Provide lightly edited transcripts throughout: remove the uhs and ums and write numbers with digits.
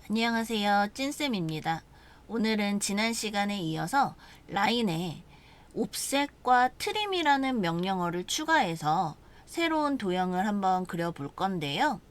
안녕하세요. 찐쌤입니다. 오늘은 지난 시간에 이어서 라인에 옵셋과 트림이라는 명령어를 추가해서 새로운 도형을 한번 그려볼 건데요.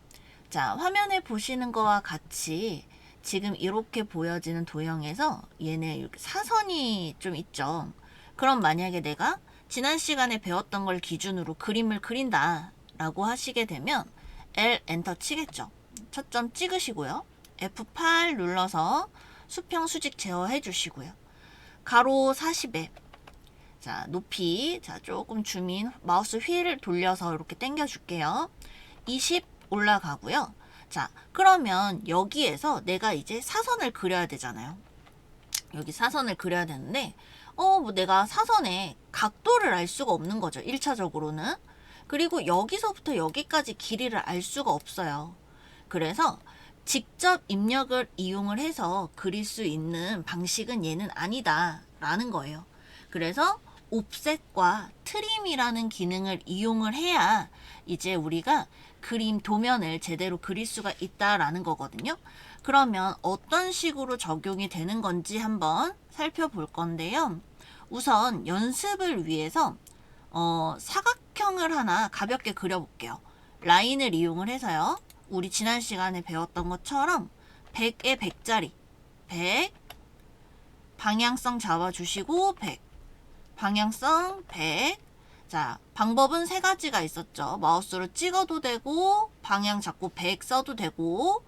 자, 화면에 보시는 거와 같이 지금 이렇게 보여지는 도형에서 얘네 이렇게 사선이 좀 있죠. 그럼 만약에 내가 지난 시간에 배웠던 걸 기준으로 그림을 그린다 라고 하시게 되면 L 엔터 치겠죠. 첫 점 찍으시고요. F8 눌러서 수평 수직 제어해 주시고요. 가로 40에 자, 높이 자, 조금 줌인 마우스 휠을 돌려서 이렇게 당겨 줄게요. 20 올라가고요. 자, 그러면 여기에서 내가 이제 사선을 그려야 되잖아요. 여기 사선을 그려야 되는데 뭐 내가 사선의 각도를 알 수가 없는 거죠. 1차적으로는. 그리고 여기서부터 여기까지 길이를 알 수가 없어요. 그래서 직접 입력을 이용을 해서 그릴 수 있는 방식은 얘는 아니다 라는 거예요. 그래서 옵셋과 트림이라는 기능을 이용을 해야 이제 우리가 그림 도면을 제대로 그릴 수가 있다라는 거거든요. 그러면 어떤 식으로 적용이 되는 건지 한번 살펴볼 건데요. 우선 연습을 위해서 사각형을 하나 가볍게 그려볼게요. 라인을 이용을 해서요. 우리 지난 시간에 배웠던 것처럼 100에 100짜리 100 방향성 잡아주시고 100 방향성 100 자, 방법은 세 가지가 있었죠. 마우스로 찍어도 되고 방향 잡고 100 써도 되고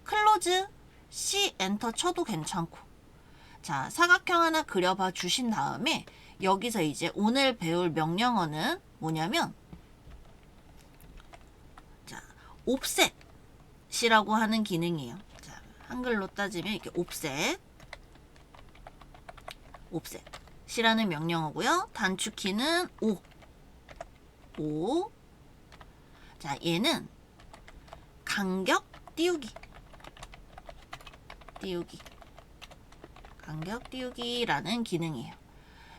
클로즈 C 엔터 쳐도 괜찮고 자, 사각형 하나 그려봐 주신 다음에 여기서 이제 오늘 배울 명령어는 뭐냐면 자, 옵셋이라고 하는 기능이에요. 자, 한글로 따지면 이렇게 옵셋이라는 명령어고요. 단축키는 5. 자, 얘는 간격 띄우기. 간격 띄우기라는 기능이에요.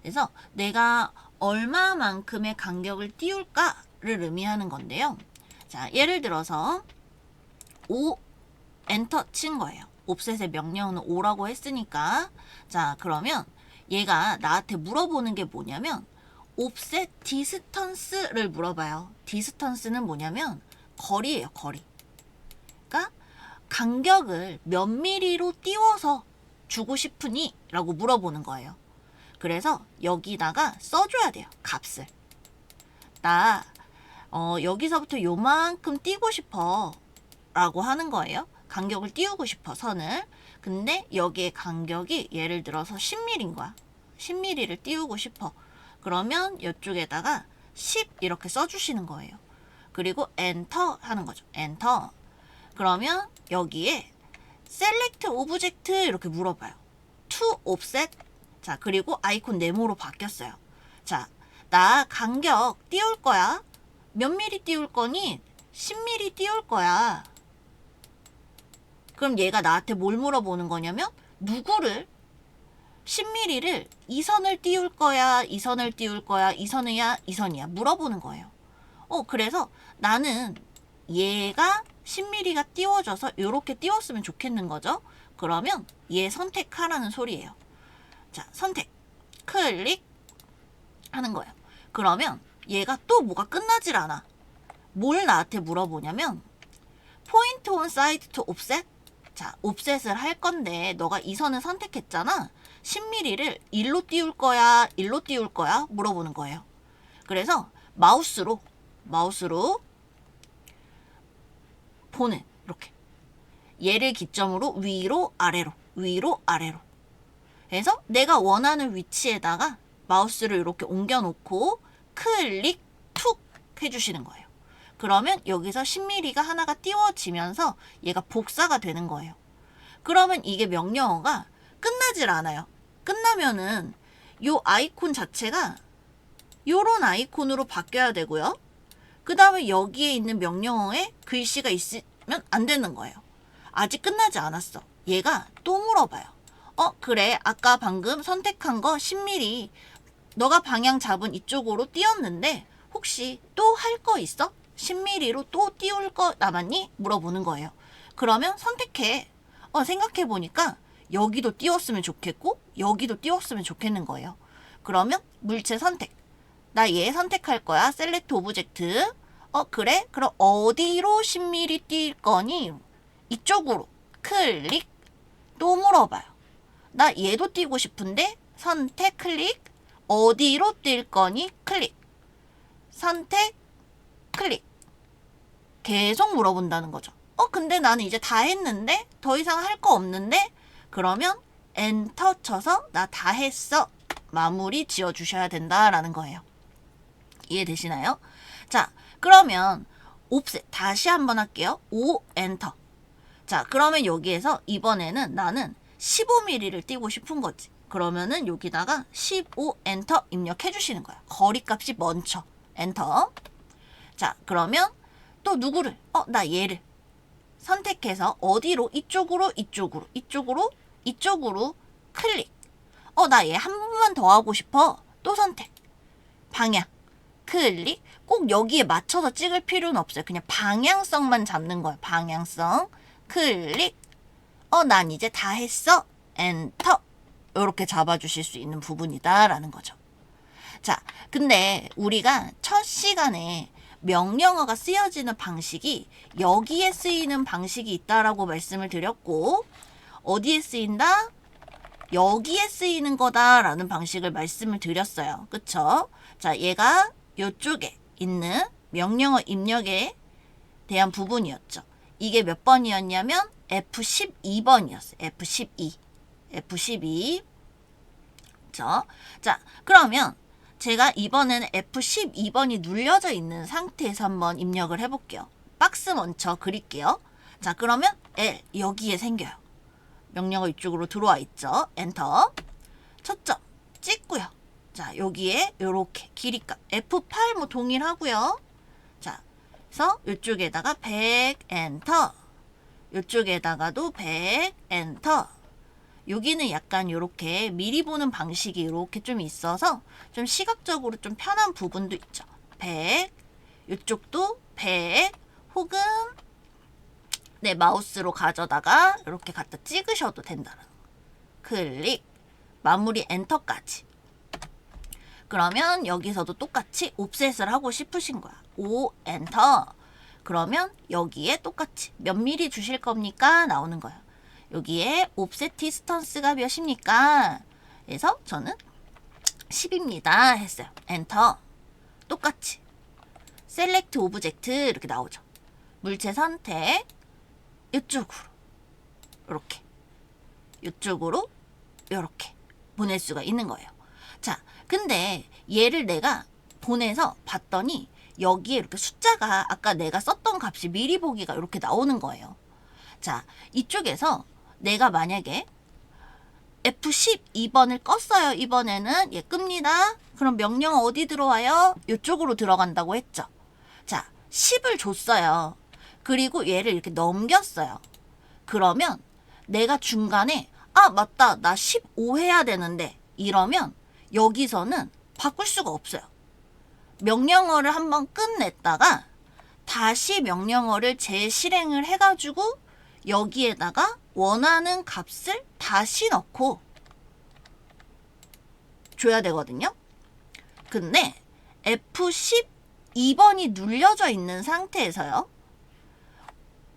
그래서 내가 얼마만큼의 간격을 띄울까를 의미하는 건데요. 자, 예를 들어서 5 엔터 친 거예요. 옵셋의 명령어는 5라고 했으니까 자, 그러면 얘가 나한테 물어보는 게 뭐냐면 옵셋 디스턴스를 물어봐요. 디스턴스는 뭐냐면 거리예요. 거리. 그러니까 간격을 몇 미리로 띄워서 주고 싶으니? 라고 물어보는 거예요. 그래서 여기다가 써줘야 돼요. 값을. 나 여기서부터 요만큼 띄고 싶어 라고 하는 거예요. 간격을 띄우고 싶어 선을. 근데 여기에 간격이 예를 들어서 10mm인 거야. 10mm를 띄우고 싶어. 그러면 이쪽에다가 10 이렇게 써주시는 거예요. 그리고 엔터 하는 거죠. 엔터. 그러면 여기에 select object 이렇게 물어봐요. to offset. 자, 그리고 아이콘 네모로 바뀌었어요. 자, 나 간격 띄울 거야. 몇 미리 띄울 거니? 10mm 띄울 거야. 그럼 얘가 나한테 뭘 물어보는 거냐면 누구를 10mm를 이 선을 띄울 거야, 이 선을 띄울 거야, 이 선이야, 이 선이야 물어보는 거예요. 그래서 나는 얘가 10mm가 띄워져서 이렇게 띄웠으면 좋겠는 거죠. 그러면 얘 선택하라는 소리예요. 자, 선택, 클릭 하는 거예요. 그러면 얘가 또 뭐가 끝나질 않아. 뭘 나한테 물어보냐면 포인트 온 사이드 투 옵셋. 자, 옵셋을 할 건데 너가 이 선을 선택했잖아. 10mm를 1로 띄울 거야, 1로 띄울 거야 물어보는 거예요. 그래서 마우스로 보는 이렇게 얘를 기점으로 위로 아래로 그래서 내가 원하는 위치에다가 마우스를 이렇게 옮겨 놓고 클릭 툭 해주시는 거예요. 그러면 여기서 10mm가 하나가 띄워지면서 얘가 복사가 되는 거예요. 그러면 이게 명령어가 끝나질 않아요. 끝나면은 요 아이콘 자체가 요런 아이콘으로 바뀌어야 되고요. 그 다음에 여기에 있는 명령어에 글씨가 있으면 안 되는 거예요. 아직 끝나지 않았어. 얘가 또 물어봐요. 그래. 아까 방금 선택한 거 10mm 너가 방향 잡은 이쪽으로 띄웠는데 혹시 또 할 거 있어? 10mm로 또 띄울 거 남았니? 물어보는 거예요. 그러면 선택해. 생각해보니까 여기도 띄웠으면 좋겠고 여기도 띄웠으면 좋겠는 거예요. 그러면 물체 선택. 나 얘 선택할 거야. 셀렉트 오브젝트. 그래? 그럼 어디로 10mm 뛸 거니? 이쪽으로. 클릭. 또 물어봐요. 나 얘도 띄고 싶은데 선택 클릭. 어디로 뛸 거니? 클릭. 선택 클릭. 계속 물어본다는 거죠. 근데 나는 이제 다 했는데 더 이상 할 거 없는데 그러면 엔터 쳐서 나 다 했어. 마무리 지어주셔야 된다라는 거예요. 이해되시나요? 자, 그러면 옵셋 다시 한번 할게요. 5 엔터. 자, 그러면 여기에서 이번에는 나는 15mm를 띄고 싶은 거지. 그러면은 여기다가 15 엔터 입력해 주시는 거야. 거리값이 먼저 엔터. 자, 그러면 또 누구를? 나 얘를 선택해서 어디로? 이쪽으로 클릭. 나 얘 한 번만 더 하고 싶어. 또 선택. 방향. 클릭. 꼭 여기에 맞춰서 찍을 필요는 없어요. 그냥 방향성만 잡는 거예요. 방향성. 클릭. 난 이제 다 했어. 엔터. 이렇게 잡아주실 수 있는 부분이다라는 거죠. 자, 근데 우리가 첫 시간에 명령어가 쓰여지는 방식이 여기에 쓰이는 방식이 있다라고 말씀을 드렸고 어디에 쓰인다? 여기에 쓰이는 거다라는 방식을 말씀을 드렸어요. 그쵸? 자, 얘가 이쪽에 있는 명령어 입력에 대한 부분이었죠. 이게 몇 번이었냐면 F12번이었어요. F12. 그쵸? 자, 그러면 제가 이번에는 F12번이 눌려져 있는 상태에서 한번 입력을 해볼게요. 박스 먼저 그릴게요. 자, 그러면 L 여기에 생겨요. 명령어 이쪽으로 들어와 있죠. 엔터. 초점 찍고요. 자, 여기에 요렇게 길이값 F8 뭐 동일하고요. 자, 그래서 이쪽에다가 100 엔터. 이쪽에다가도 100 엔터. 여기는 약간 요렇게 미리 보는 방식이 이렇게 좀 있어서 좀 시각적으로 좀 편한 부분도 있죠. 100. 이쪽도 100 혹은 네, 마우스로 가져다가 이렇게 갖다 찍으셔도 된다는 거. 클릭. 마무리 엔터까지. 그러면 여기서도 똑같이 옵셋을 하고 싶으신 거야. 5 엔터. 그러면 여기에 똑같이 몇 미리 주실 겁니까? 나오는 거야. 여기에 옵셋 디스턴스가 몇입니까? 그래서 저는 10입니다. 했어요. 엔터. 똑같이. 셀렉트 오브젝트 이렇게 나오죠. 물체 선택. 이쪽으로 이쪽으로 이렇게 보낼 수가 있는 거예요. 자, 근데 얘를 내가 보내서 봤더니 여기에 이렇게 숫자가 아까 내가 썼던 값이 미리 보기가 이렇게 나오는 거예요. 자, 이쪽에서 내가 만약에 F12번을 껐어요. 이번에는 끕니다. 그럼 명령어 어디 들어와요? 이쪽으로 들어간다고 했죠. 자, 10을 줬어요. 그리고 얘를 이렇게 넘겼어요. 그러면 내가 중간에 맞다. 나 15 해야 되는데 이러면 여기서는 바꿀 수가 없어요. 명령어를 한번 끝냈다가 다시 명령어를 재실행을 해가지고 여기에다가 원하는 값을 다시 넣고 줘야 되거든요. 근데 F12번이 눌려져 있는 상태에서요.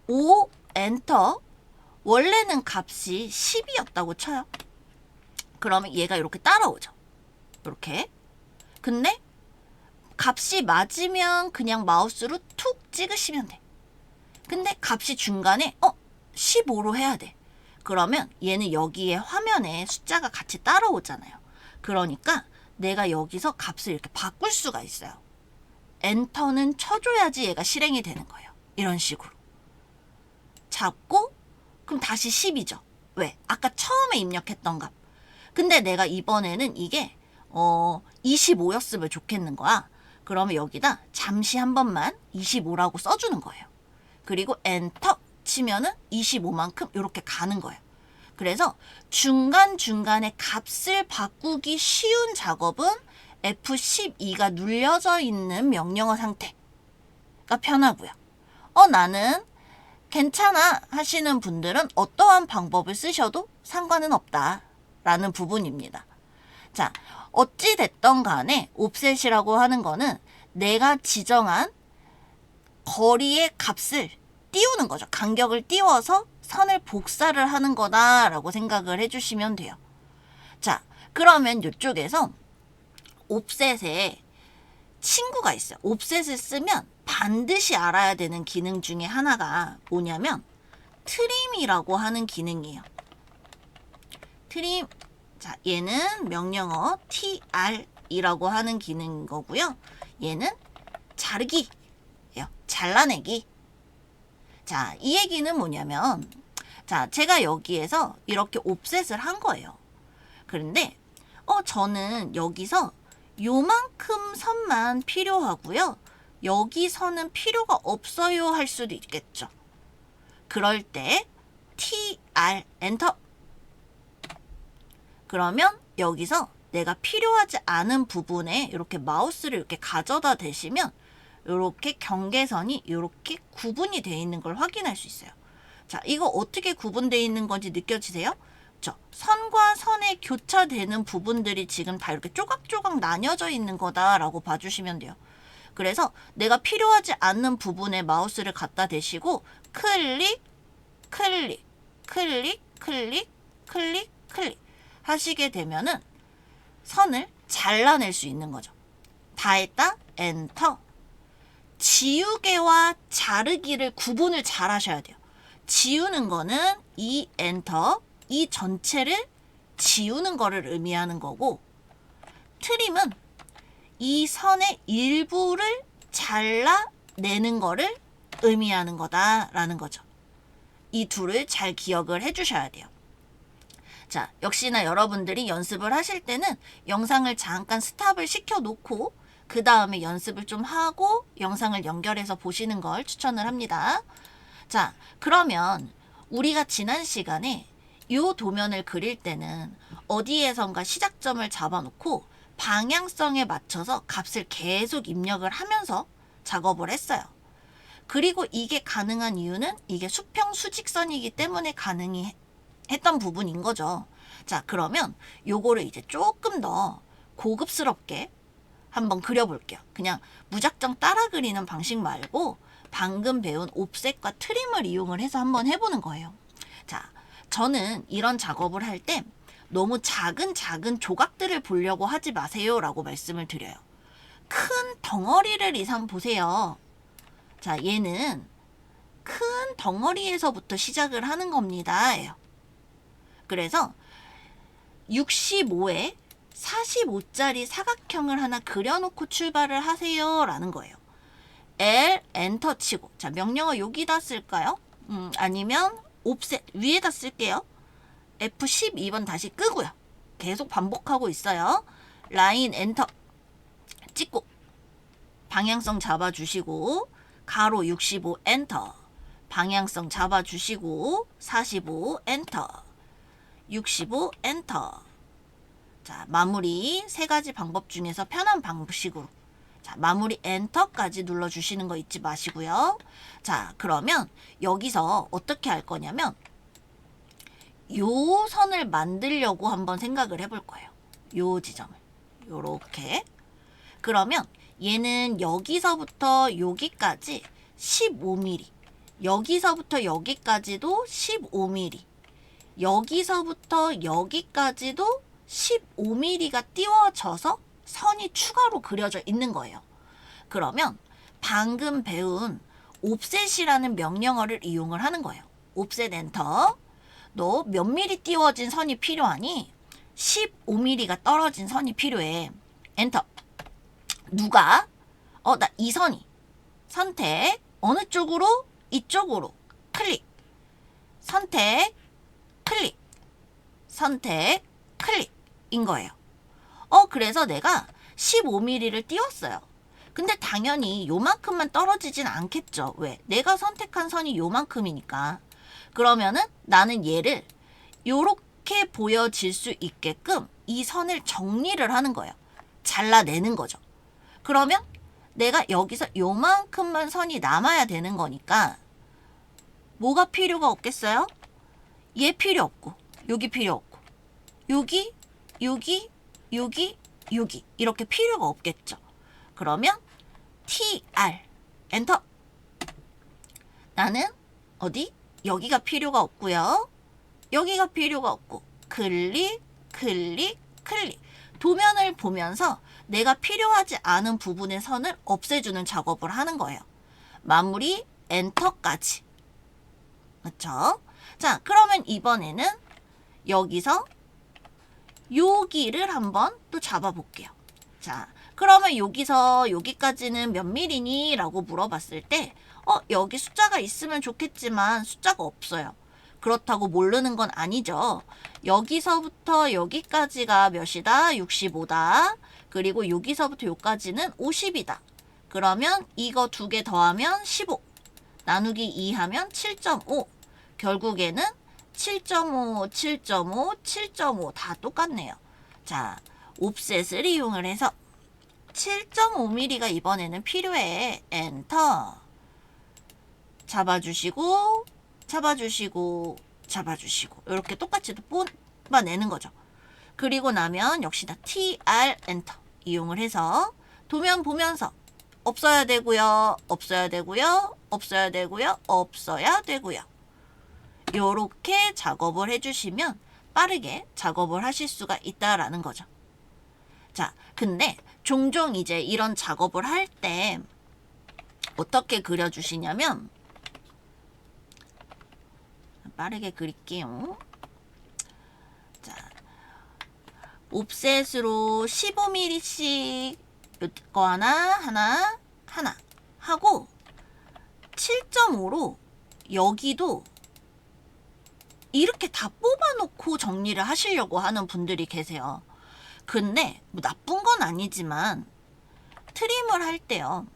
5 엔터. 원래는 값이 10이었다고 쳐요. 그러면 얘가 이렇게 따라오죠. 이렇게. 근데 값이 맞으면 그냥 마우스로 툭 찍으시면 돼. 근데 값이 중간에 15로 해야 돼. 그러면 얘는 여기에 화면에 숫자가 같이 따라오잖아요. 그러니까 내가 여기서 값을 이렇게 바꿀 수가 있어요. 엔터는 쳐줘야지 얘가 실행이 되는 거예요. 이런 식으로. 잡고 그럼 다시 10이죠. 왜? 아까 처음에 입력했던 값. 근데 내가 이번에는 이게 25였으면 좋겠는 거야. 그러면 여기다 잠시 한 번만 25라고 써주는 거예요. 그리고 엔터 치면은 25만큼 이렇게 가는 거예요. 그래서 중간중간에 값을 바꾸기 쉬운 작업은 F12가 눌려져 있는 명령어 상태가 편하고요. 나는 괜찮아 하시는 분들은 어떠한 방법을 쓰셔도 상관은 없다라는 부분입니다. 자, 어찌됐던 간에 옵셋이라고 하는 거는 내가 지정한 거리의 값을 띄우는 거죠. 간격을 띄워서 선을 복사를 하는 거다라고 생각을 해주시면 돼요. 자, 그러면 이쪽에서 옵셋에 친구가 있어요. 옵셋을 쓰면 반드시 알아야 되는 기능 중에 하나가 뭐냐면 트림이라고 하는 기능이에요. 트림. 자, 얘는 명령어 tr이라고 하는 기능인 거고요. 얘는 자르기예요. 잘라내기. 자, 이 얘기는 뭐냐면, 자, 제가 여기에서 이렇게 옵셋을 한 거예요. 그런데 저는 여기서 요만큼 선만 필요하고요. 여기 선은 필요가 없어요 할 수도 있겠죠. 그럴 때 tr 엔터. 그러면 여기서 내가 필요하지 않은 부분에 이렇게 마우스를 이렇게 가져다 대시면 이렇게 경계선이 이렇게 구분이 되어 있는 걸 확인할 수 있어요. 자, 이거 어떻게 구분되어 있는 건지 느껴지세요? 선과 선에 교차되는 부분들이 지금 다 이렇게 조각조각 나뉘어져 있는 거다라고 봐주시면 돼요. 그래서 내가 필요하지 않는 부분에 마우스를 갖다 대시고 클릭, 클릭, 클릭, 클릭, 클릭, 클릭 하시게 되면은 선을 잘라낼 수 있는 거죠. 다 했다, 엔터. 지우개와 자르기를 구분을 잘 하셔야 돼요. 지우는 거는 이 엔터, 이 전체를 지우는 거를 의미하는 거고, 트림은 이 선의 일부를 잘라내는 거를 의미하는 거다라는 거죠. 이 둘을 잘 기억을 해주셔야 돼요. 자, 역시나 여러분들이 연습을 하실 때는 영상을 잠깐 스탑을 시켜놓고 그 다음에 연습을 좀 하고 영상을 연결해서 보시는 걸 추천을 합니다. 자, 그러면 우리가 지난 시간에 이 도면을 그릴 때는 어디에선가 시작점을 잡아놓고 방향성에 맞춰서 값을 계속 입력을 하면서 작업을 했어요. 그리고 이게 가능한 이유는 이게 수평 수직선이기 때문에 가능히 했던 부분인 거죠. 자, 그러면 요거를 이제 조금 더 고급스럽게 한번 그려볼게요. 그냥 무작정 따라 그리는 방식 말고 방금 배운 옵셋과 트림을 이용을 해서 한번 해보는 거예요. 자, 저는 이런 작업을 할 때 너무 작은 조각들을 보려고 하지 마세요 라고 말씀을 드려요. 큰 덩어리를 이상 보세요. 자, 얘는 큰 덩어리에서부터 시작을 하는 겁니다. 그래서 65에 45짜리 사각형을 하나 그려놓고 출발을 하세요 라는 거예요. L 엔터 치고, 자, 명령어 여기다 쓸까요? 아니면 옵셋 위에다 쓸게요. F12번 다시 끄고요. 계속 반복하고 있어요. 라인 엔터 찍고 방향성 잡아주시고 가로 65 엔터, 방향성 잡아주시고 45 엔터, 65 엔터. 자, 마무리 세 가지 방법 중에서 편한 방식으로, 자, 마무리 엔터까지 눌러주시는 거 잊지 마시고요. 자, 그러면 여기서 어떻게 할 거냐면 요 선을 만들려고 한번 생각을 해볼 거예요. 요 지점을 요렇게. 그러면 얘는 여기서부터 여기까지 15mm, 여기서부터 여기까지도 15mm, 여기서부터 여기까지도 15mm가 띄워져서 선이 추가로 그려져 있는 거예요. 그러면 방금 배운 옵셋이라는 명령어를 이용을 하는 거예요. 옵셋 엔터. 너 몇 미리 띄워진 선이 필요하니? 15mm가 떨어진 선이 필요해. 엔터. 누가? 나 이 선이. 선택. 어느 쪽으로? 이쪽으로. 클릭. 선택. 클릭. 선택. 클릭인 거예요. 그래서 내가 15mm를 띄웠어요. 근데 당연히 요만큼만 떨어지진 않겠죠. 왜? 내가 선택한 선이 요만큼이니까. 그러면은 나는 얘를 요렇게 보여질 수 있게끔 이 선을 정리를 하는 거예요. 잘라내는 거죠. 그러면 내가 여기서 요만큼만 선이 남아야 되는 거니까 뭐가 필요가 없겠어요? 얘 필요 없고, 여기 필요 없고, 여기, 여기, 여기, 여기 이렇게 필요가 없겠죠. 그러면 TR 엔터. 나는 어디? 여기가 필요가 없고요. 여기가 필요가 없고 클릭, 클릭, 클릭. 도면을 보면서 내가 필요하지 않은 부분의 선을 없애주는 작업을 하는 거예요. 마무리 엔터까지. 그렇죠? 자, 그러면 이번에는 여기서 여기를 한번 또 잡아볼게요. 자, 그러면 여기서 여기까지는 몇 밀리니? 라고 물어봤을 때 여기 숫자가 있으면 좋겠지만 숫자가 없어요. 그렇다고 모르는 건 아니죠. 여기서부터 여기까지가 몇이다? 65다. 그리고 여기서부터 여기까지는 50이다. 그러면 이거 두 개 더하면 15. 나누기 2 하면 7.5. 결국에는 7.5, 7.5, 7.5 다 똑같네요. 자, 옵셋을 이용을 해서 7.5mm가 이번에는 필요해. 엔터. 잡아주시고, 잡아주시고, 잡아주시고. 이렇게 똑같이 또 뽑아내는 거죠. 그리고 나면 역시나 TR 엔터 이용을 해서 도면 보면서 없어야 되고요. 없어야 되고요. 없어야 되고요. 없어야 되고요. 요렇게 작업을 해주시면 빠르게 작업을 하실 수가 있다라는 거죠. 자, 근데 종종 이제 이런 작업을 할 때 어떻게 그려주시냐면 빠르게 그릴게요. 자, 옵셋으로 15mm씩 거 하나 하고 7.5로 여기도 이렇게 다 뽑아놓고 정리를 하시려고 하는 분들이 계세요. 근데 뭐 나쁜 건 아니지만 트림을 할 때요.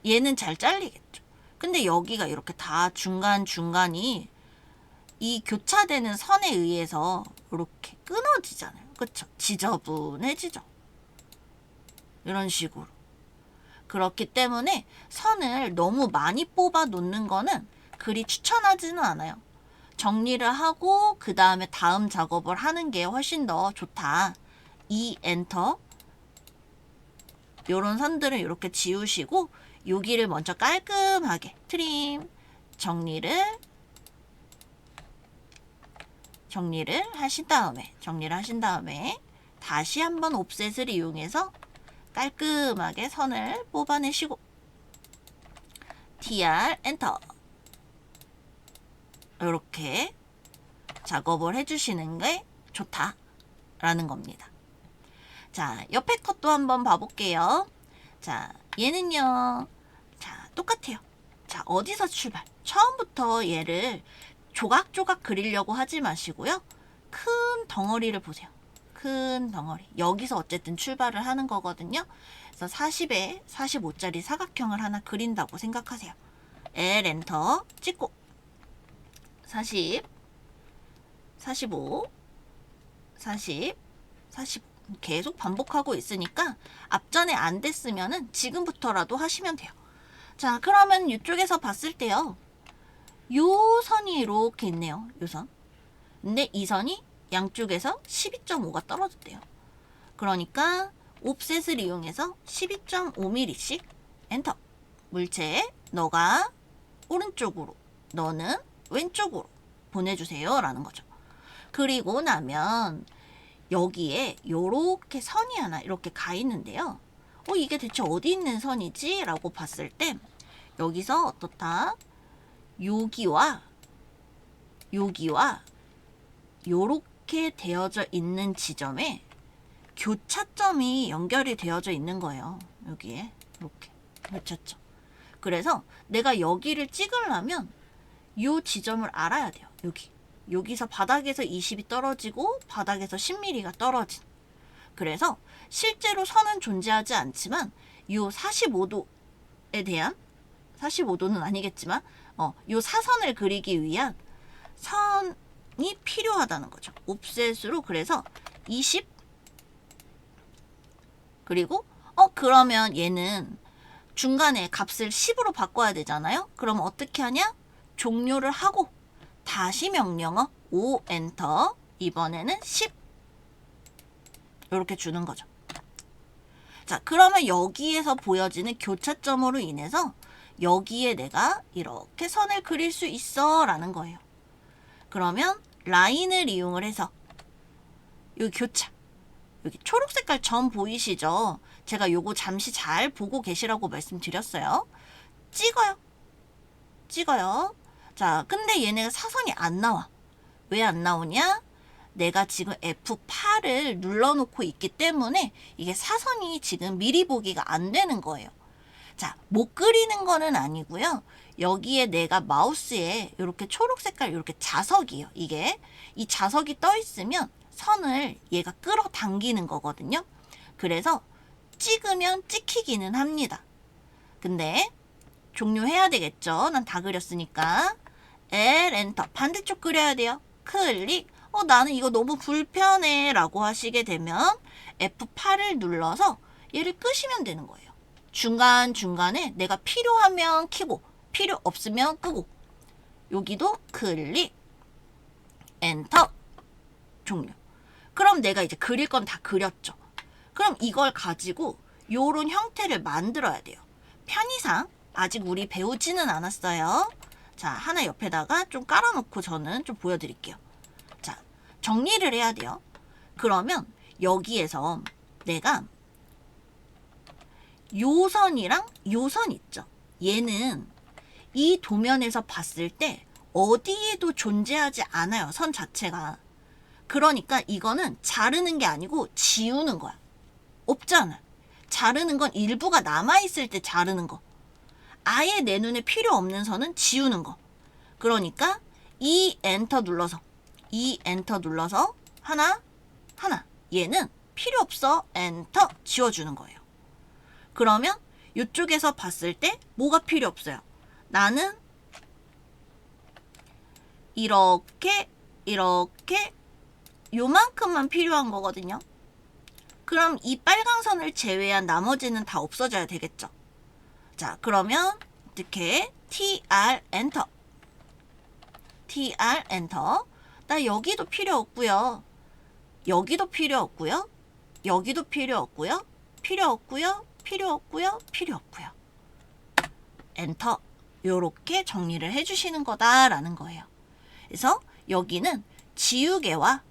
얘는 잘 잘리겠죠. 근데 여기가 이렇게 다 중간중간이 이 교차되는 선에 의해서 이렇게 끊어지잖아요. 그쵸? 지저분해지죠. 이런 식으로. 그렇기 때문에 선을 너무 많이 뽑아 놓는 거는 그리 추천하지는 않아요. 정리를 하고 그 다음에 다음 작업을 하는 게 훨씬 더 좋다. 이 엔터. 요런 선들은 이렇게 지우시고 여기를 먼저 깔끔하게 트림 정리를 하신 다음에 다시 한번 옵셋을 이용해서 깔끔하게 선을 뽑아내시고 TR 엔터. 이렇게 작업을 해주시는 게 좋다라는 겁니다. 자, 옆에 컷도 한번 봐볼게요. 자, 얘는요. 자, 똑같아요. 자, 어디서 출발? 처음부터 얘를 조각조각 그리려고 하지 마시고요. 큰 덩어리를 보세요. 큰 덩어리. 여기서 어쨌든 출발을 하는 거거든요. 그래서 40에 45짜리 사각형을 하나 그린다고 생각하세요. L 엔터 찍고 40, 45, 40, 45 계속 반복하고 있으니까 앞전에 안 됐으면은 지금부터라도 하시면 돼요. 자, 그러면 이쪽에서 봤을 때요. 요 선이 이렇게 있네요. 요 선. 근데 이 선이 양쪽에서 12.5가 떨어졌대요. 그러니까 옵셋을 이용해서 12.5mm씩 엔터. 물체 너가 오른쪽으로 너는 왼쪽으로 보내주세요 라는 거죠. 그리고 나면 여기에 요렇게 선이 하나 이렇게 가 있는데요. 이게 대체 어디 있는 선이지? 라고 봤을 때 여기서 어떻다? 여기와 요렇게 되어져 있는 지점에 교차점이 연결이 되어져 있는 거예요. 여기에 이렇게 교차점. 그래서 내가 여기를 찍으려면 요 지점을 알아야 돼요. 여기서 바닥에서 20이 떨어지고 바닥에서 10mm가 떨어진. 그래서 실제로 선은 존재하지 않지만 요 45도에 대한 45도는 아니겠지만 요 사선을 그리기 위한 선이 필요하다는 거죠. 옵셋으로 그래서 20 그리고 그러면 얘는 중간에 값을 10으로 바꿔야 되잖아요. 그럼 어떻게 하냐? 종료를 하고 다시 명령어 O 엔터, 이번에는 10 이렇게 주는 거죠. 자, 그러면 여기에서 보여지는 교차점으로 인해서 여기에 내가 이렇게 선을 그릴 수 있어 라는 거예요. 그러면 라인을 이용을 해서 여기 교차, 여기 초록 색깔 점 보이시죠? 제가 요거 잠시 잘 보고 계시라고 말씀드렸어요. 찍어요. 찍어요. 자, 근데 얘네가 사선이 안 나와. 왜 안 나오냐? 내가 지금 F8을 눌러놓고 있기 때문에 이게 사선이 지금 미리 보기가 안 되는 거예요. 자, 못 그리는 거는 아니고요. 여기에 내가 마우스에 이렇게 초록 색깔 이렇게 자석이에요. 이게 이 자석이 떠 있으면 선을 얘가 끌어당기는 거거든요. 그래서 찍으면 찍히기는 합니다. 근데 종료해야 되겠죠. 난 다 그렸으니까. L 엔터. 반대쪽 그려야 돼요. 클릭. 나는 이거 너무 불편해 라고 하시게 되면 F8을 눌러서 얘를 끄시면 되는 거예요. 중간중간에 내가 필요하면 켜고 필요 없으면 끄고, 여기도 클릭 엔터 종료. 그럼 내가 이제 그릴 건 다 그렸죠. 그럼 이걸 가지고 요런 형태를 만들어야 돼요. 편의상 아직 우리 배우지는 않았어요. 자, 하나 옆에다가 좀 깔아놓고 저는 좀 보여드릴게요. 자, 정리를 해야 돼요. 그러면 여기에서 내가 요 선이랑 요 선 있죠. 얘는 이 도면에서 봤을 때 어디에도 존재하지 않아요. 선 자체가. 그러니까 이거는 자르는 게 아니고 지우는 거야. 없잖아. 자르는 건 일부가 남아있을 때 자르는 거. 아예 내 눈에 필요 없는 선은 지우는 거. 그러니까 이 엔터 눌러서 하나 얘는 필요 없어 엔터 지워주는 거예요. 그러면 이쪽에서 봤을 때 뭐가 필요 없어요. 나는 이렇게 요만큼만 필요한 거거든요. 그럼 이 빨간 선을 제외한 나머지는 다 없어져야 되겠죠. 자, 그러면 이렇게 TR 엔터. 나 여기도 필요 없고요. 여기도 필요 없고요. 여기도 필요 없고요. 엔터. 요렇게 정리를 해주시는 거다라는 거예요. 그래서 여기는 지우개와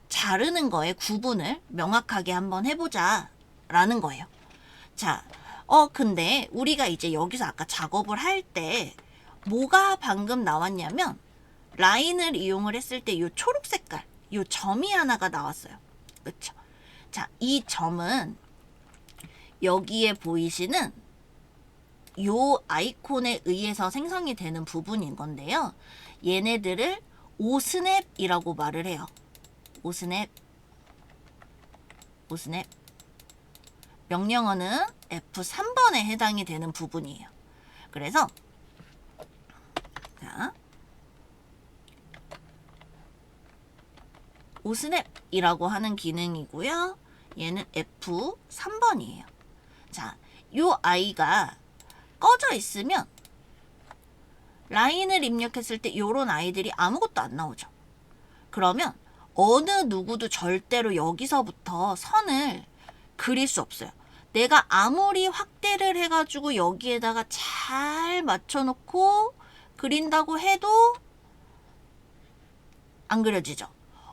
자르는 거의 구분을 명확하게 한번 해보자 라는 거예요. 자, 근데 우리가 이제 여기서 아까 작업을 할 때 뭐가 방금 나왔냐면 라인을 이용을 했을 때 요 초록 색깔, 요 점이 하나가 나왔어요. 그쵸? 자, 이 점은 여기에 보이시는 요 아이콘에 의해서 생성이 되는 부분인 건데요. 얘네들을 오스냅이라고 말을 해요. 오스냅. 명령어는 F3번에 해당이 되는 부분이에요. 그래서 자, 오스냅이라고 하는 기능이고요. 얘는 F3번이에요. 자, 요 아이가 꺼져 있으면 라인을 입력했을 때 요런 아이들이 아무것도 안 나오죠. 그러면 어느 누구도 절대로 여기서부터 선을 그릴 수 없어요. 내가 아무리 확대를 해가지고 여기에다가 잘 맞춰놓고 그린다고 해도 안 그려지죠.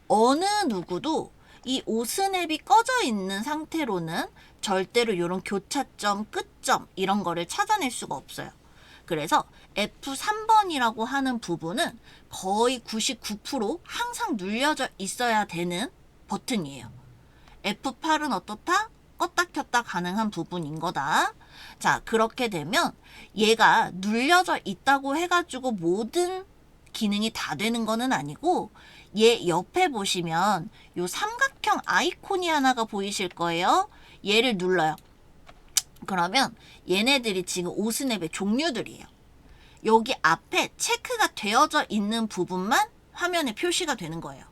어느 누구도 이 오스냅이 꺼져 있는 상태로는 절대로 이런 교차점, 끝점 이런 거를 찾아낼 수가 없어요. 그래서 F3번이라고 하는 부분은 거의 99% 항상 눌려져 있어야 되는 버튼이에요. F8은 어떻다? 껐다 켰다 가능한 부분인 거다. 자, 그렇게 되면 얘가 눌려져 있다고 해가지고 모든 기능이 다 되는 거는 아니고, 얘 옆에 보시면 요 삼각형 아이콘이 하나가 보이실 거예요. 얘를 눌러요. 그러면 얘네들이 지금 오스냅의 종류들이에요. 여기 앞에 체크가 되어져 있는 부분만 화면에 표시가 되는 거예요.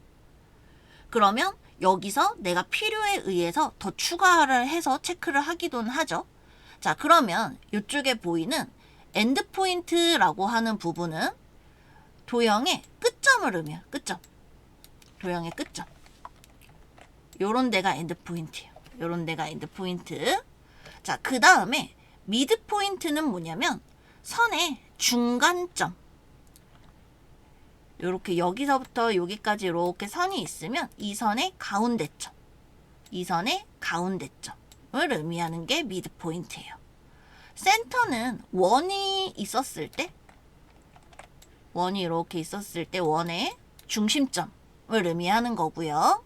그러면 여기서 내가 필요에 의해서 더 추가를 해서 체크를 하기도 하죠. 자, 그러면 이쪽에 보이는 엔드 포인트라고 하는 부분은 도형의 끝점을 의미해요. 끝점. 도형의 끝점. 요런 데가 엔드 포인트예요. 요런 데가 엔드 포인트. 자, 그 다음에 미드 포인트는 뭐냐면 선의 중간점. 요렇게 여기서부터 여기까지 이렇게 선이 있으면 이 선의 가운데점. 이 선의 가운데점을 의미하는 게 미드 포인트예요. 센터는 원이 있었을 때, 원이 이렇게 있었을 때 원의 중심점을 의미하는 거고요.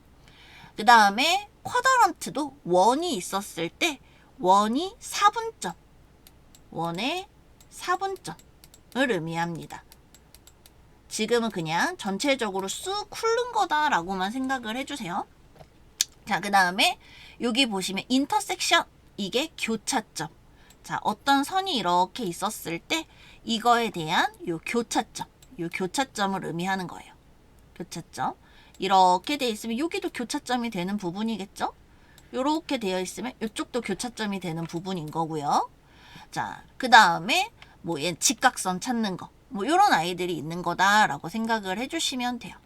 그 다음에 쿼드런트도 원이 있었을 때 원이 사분점, 원의 사분점을 의미합니다. 지금은 그냥 전체적으로 쑥 훑는 거다라고만 생각을 해주세요. 자, 그 다음에 여기 보시면 인터섹션, 이게 교차점. 자, 어떤 선이 이렇게 있었을 때 이거에 대한 요 교차점을 의미하는 거예요. 교차점. 이렇게 되어 있으면 여기도 교차점이 되는 부분이겠죠? 이렇게 되어 있으면 이쪽도 교차점이 되는 부분인 거고요. 자, 그 다음에 뭐 직각선 찾는 거. 뭐 이런 아이들이 있는 거다라고 생각을 해주시면 돼요.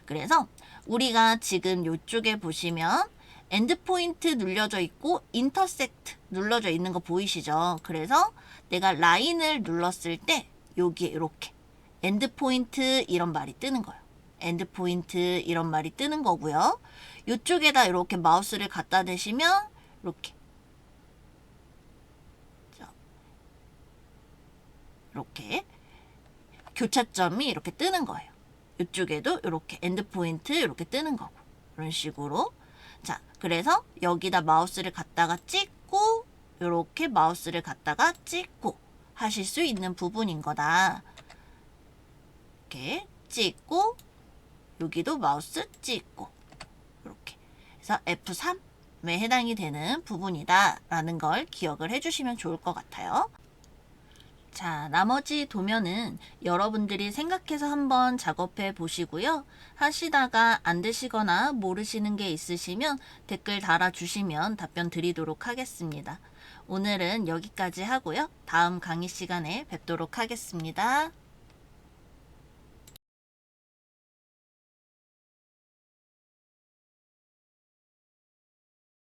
그래서 우리가 지금 이쪽에 보시면 엔드포인트 눌려져 있고 인터섹트 눌러져 있는 거 보이시죠? 그래서 내가 라인을 눌렀을 때 여기에 이렇게 엔드포인트 이런 말이 뜨는 거예요. 엔드포인트 이런 말이 뜨는 거고요. 이쪽에다 이렇게 마우스를 갖다 대시면 이렇게 교차점이 이렇게 뜨는 거예요. 이쪽에도 이렇게 엔드포인트 이렇게 뜨는 거고 이런 식으로. 자, 그래서 여기다 마우스를 갖다가 찍고 이렇게 마우스를 갖다가 찍고 하실 수 있는 부분인 거다. 이렇게 찍고 여기도 마우스 찍고 이렇게 그래서 F3에 해당이 되는 부분이다 라는 걸 기억을 해주시면 좋을 것 같아요. 자, 나머지 도면은 여러분들이 생각해서 한번 작업해 보시고요. 하시다가 안 되시거나 모르시는 게 있으시면 댓글 달아주시면 답변 드리도록 하겠습니다. 오늘은 여기까지 하고요. 다음 강의 시간에 뵙도록 하겠습니다.